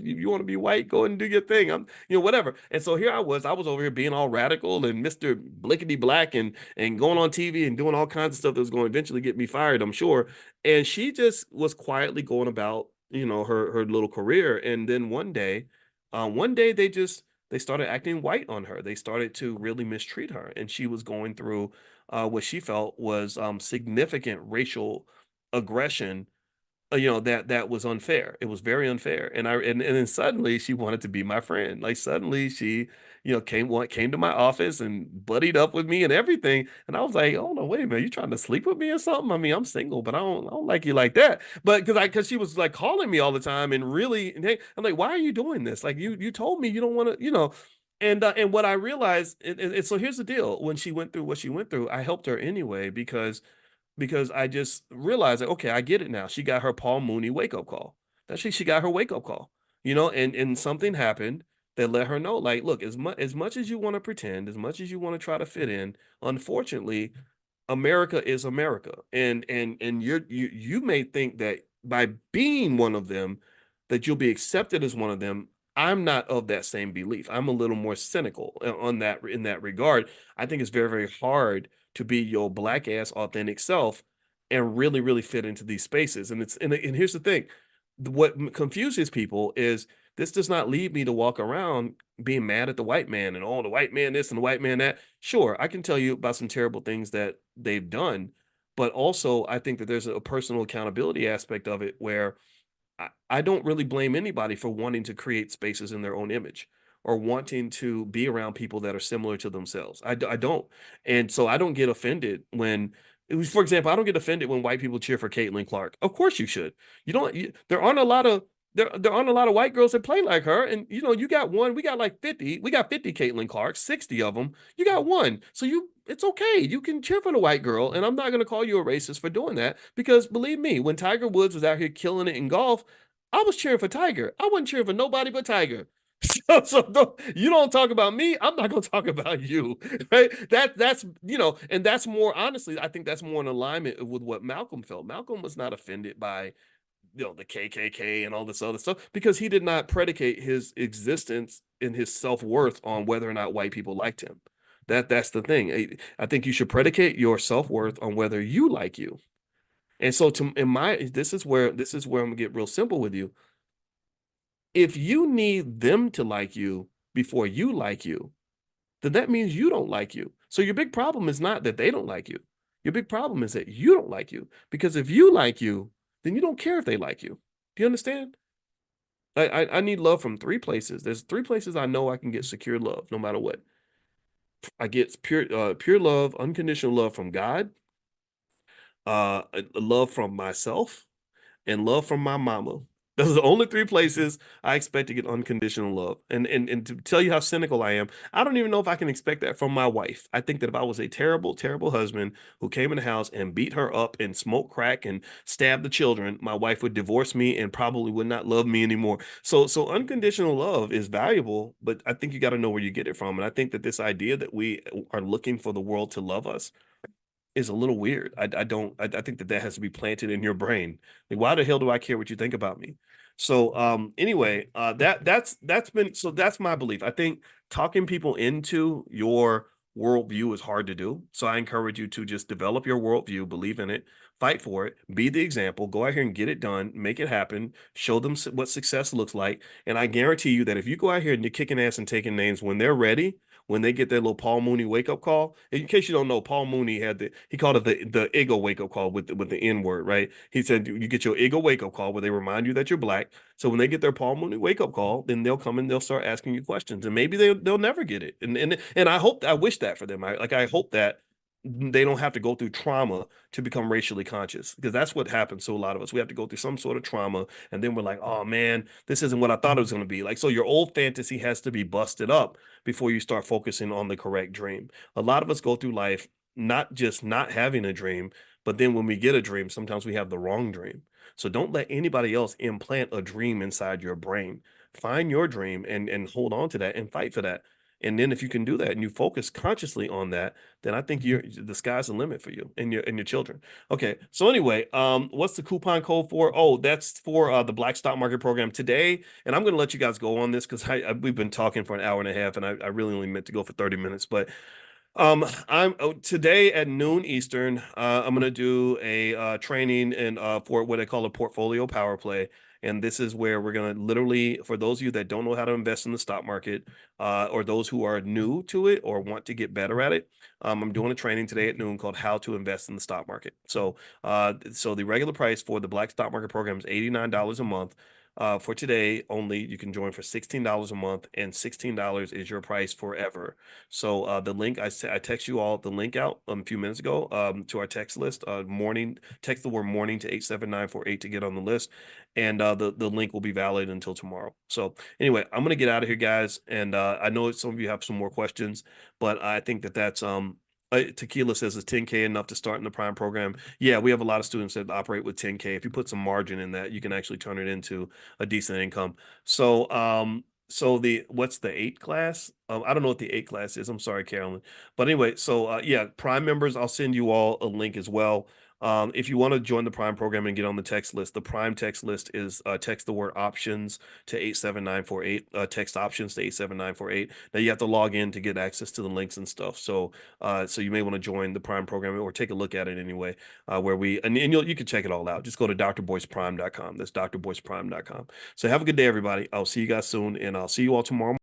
You want to be white, go and do your thing. I'm, whatever. And so here I was over here being all radical and Mr. Blickety Black and going on TV and doing all kinds of stuff that was going to eventually get me fired, I'm sure. And she just was quietly going about, her little career. And then one day they started acting white on her. They started to really mistreat her, and she was going through what she felt was significant racial aggression, that was unfair. It was very unfair. And then suddenly she wanted to be my friend. Like suddenly she, came to my office and buddied up with me and everything. And I was like, oh no, wait a minute, you trying to sleep with me or something? I mean, I'm single, but I don't like you like that. But because she was like calling me all the time and really, and hey, I'm like, why are you doing this? Like you told me you don't want to, and what I realized, and so here's the deal: when she went through what she went through, I helped her anyway because I just realized that okay, I get it now. She got her Paul Mooney wake up call. That's she got her wake up call. And something happened that let her know, like, look, as much as you want to pretend, as much as you want to try to fit in, unfortunately, America is America, and you may think that by being one of them, that you'll be accepted as one of them. I'm not of that same belief. I'm a little more cynical on that in that regard. I think it's very very hard to be your black ass authentic self and really really fit into these spaces. And here's the thing: what confuses people is this does not lead me to walk around being mad at the white man and oh the white man this and the white man that. Sure, I can tell you about some terrible things that they've done, but also I think that there's a personal accountability aspect of it where I don't really blame anybody for wanting to create spaces in their own image or wanting to be around people that are similar to themselves. I don't. And so I don't get offended when, for example, I don't get offended when white people cheer for Caitlin Clark. Of course you should. There aren't a lot of, there aren't a lot of white girls that play like her. And you got one, we got like 50, we got 50 Caitlin Clarks, 60 of them. You got one. So it's okay. You can cheer for the white girl. And I'm not going to call you a racist for doing that because believe me, when Tiger Woods was out here killing it in golf, I was cheering for Tiger. I wasn't cheering for nobody but Tiger. You don't talk about me. I'm not going to talk about you. Right? And that's more honestly. I think that's more in alignment with what Malcolm felt. Malcolm was not offended by the KKK and all this other stuff because he did not predicate his existence and his self worth on whether or not white people liked him. That's the thing. I think you should predicate your self worth on whether you like you. And so to in my this is where I'm gonna get real simple with you. If you need them to like you before you like you, then that means you don't like you. So your big problem is not that they don't like you. Your big problem is that you don't like you. Because if you like you, then you don't care if they like you. Do you understand? I need love from three places. There's three places I know I can get secure love, no matter what. I get pure love, unconditional love from God, love from myself, and love from my mama. Those are the only three places I expect to get unconditional love. And to tell you how cynical I am, I don't even know if I can expect that from my wife. I think that if I was a terrible, terrible husband who came in the house and beat her up and smoked crack and stabbed the children, my wife would divorce me and probably would not love me anymore. So unconditional love is valuable, but I think you got to know where you get it from. And I think that this idea that we are looking for the world to love us is a little weird. I think that has to be planted in your brain. Like, why the hell do I care what you think about me? So anyway, that's my belief. I think talking people into your worldview is hard to do. So I encourage you to just develop your worldview, believe in it, fight for it, be the example, go out here and get it done, make it happen, show them what success looks like. And I guarantee you that if you go out here and you're kicking ass and taking names when they're ready, when they get their little Paul Mooney wake up call. In case you don't know, Paul Mooney he called it the ego wake up call with the N word, right? He said you get your ego wake up call where they remind you that you're black. So when they get their Paul Mooney wake up call, then they'll come and they'll start asking you questions, and maybe they'll never get it. And I wish that for them. I hope that they don't have to go through trauma to become racially conscious because that's what happens to a lot of us. We have to go through some sort of trauma, and then we're like, oh man, this isn't what I thought it was going to be. Like, so your old fantasy has to be busted up before you start focusing on the correct dream. A lot of us go through life not just not having a dream, but then when we get a dream, sometimes we have the wrong dream. So don't let anybody else implant a dream inside your brain. Find your dream and hold on to that and fight for that. And then if you can do that and you focus consciously on that, then I think the sky's the limit for you and your children. Okay. So anyway, what's the coupon code for? Oh, that's for the Black Stock Market Program today. And I'm going to let you guys go on this because we've been talking for an hour and a half, and I really only meant to go for 30 minutes. But I'm today at noon Eastern. I'm gonna do a training and for what I call a portfolio power play, and this is where we're gonna literally, for those of you that don't know how to invest in the stock market, or those who are new to it or want to get better at it, I'm doing a training today at noon called "How to Invest in the Stock Market." So the regular price for the Black Stock Market Program is $89 a month. For today only, you can join for $16 a month, and $16 is your price forever. So the link I text you all the link out a few minutes ago to our text list. Morning, text the word morning to 87948 to get on the list, and the link will be valid until tomorrow. So anyway, I'm gonna get out of here, guys, and I know some of you have some more questions, but I think that's Tequila says is 10K enough to start in the Prime program. Yeah, we have a lot of students that operate with 10K. If you put some margin in that, you can actually turn it into a decent income. So the what's the eight class? I don't know what the eight class is. I'm sorry, Carolyn. But anyway, so yeah, Prime members, I'll send you all a link as well. If you want to join the Prime program and get on the text list, the Prime text list is text the word options to 87948. Text options to 87948. Now you have to log in to get access to the links and stuff. So you may want to join the Prime program or take a look at it anyway, where you can check it all out. Just go to drboyceprime.com. That's drboyceprime.com. So have a good day, everybody. I'll see you guys soon, and I'll see you all tomorrow.